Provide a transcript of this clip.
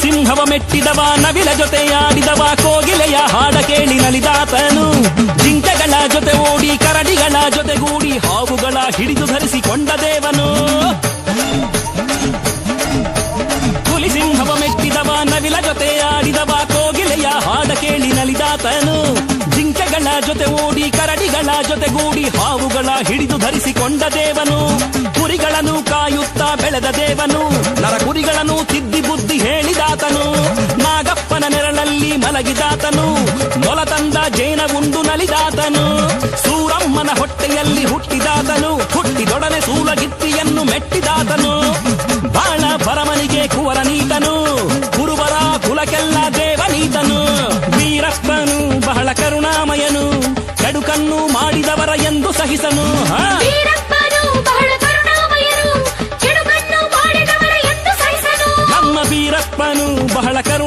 ಹುಲಿಸಿಂಹವ ಮೆಟ್ಟಿದವ ನವಿಲ ಜೊತೆಯಾಡಿದವ ಕೋಗಿಲೆಯ ಹಾಡ ಕೇಳಿ ನಲಿದಾತನು ಜಿಂಕೆಗಳ ಜೊತೆ ಓಡಿ ಕರಡಿಗಳ ಜೊತೆಗೂಡಿ ಹಾವುಗಳ ಹಿಡಿದು ಧರಿಸಿಕೊಂಡ ದೇವನು ಹುಲಿಸಿಂಹವ ಮೆಟ್ಟಿದವ ನವಿಲ ಜೊತೆಯಾಡಿದವ ಕೋಗಿಲೆಯ ಹಾಡ ಕೇಳಿ ನಲಿದಾತನು ಜಿಂಕೆಗಳ ಜೊತೆ ಓಡಿ ಕರಡಿಗಳ ಜೊತೆಗೂಡಿ ಹಾವುಗಳ ಹಿಡಿದು ಧರಿಸಿಕೊಂಡ ದೇವನು ಕುರಿಗಳನ್ನು ಕಾಯುತ್ತಾ ಬೆಳೆದ ದೇವನು ನರ ಕುರಿಗಳನ್ನು ತಿದ್ದಿ ಬುದ್ಧಿ ಹೇಳಿದಾತನು ನಾಗಪ್ಪನ ನೆರಳಲ್ಲಿ ಮಲಗಿದಾತನು ಮೊಲ ತಂದ ಜೇನ ಉಂಡು ನಲಿದಾತನು ಸೂರಮ್ಮನ ಹೊಟ್ಟೆಯಲ್ಲಿ ಹುಟ್ಟಿದಾತನು ಹುಟ್ಟಿದೊಡನೆ ಸೂಲಗಿತ್ತಿಯನ್ನು ಮೆಟ್ಟಿದಾತನು ಬಾಳ ಭರಮನಿಗೆ ಕುವರನೀತನು ಕುರುಬರ ಕುಲಕ್ಕೆಲ್ಲ ದೇವನೀತನು ವೀರಪ್ಪನು ಬಹಳ ಕರುಣಾಮಯನು ಕಡುಕನ್ನು ಮಾಡಿದವರ ಎಂದು ಸಹಿಸನು ನಮ್ಮ ವೀರಪ್ಪನು ಬಹಳ ಕರುಣ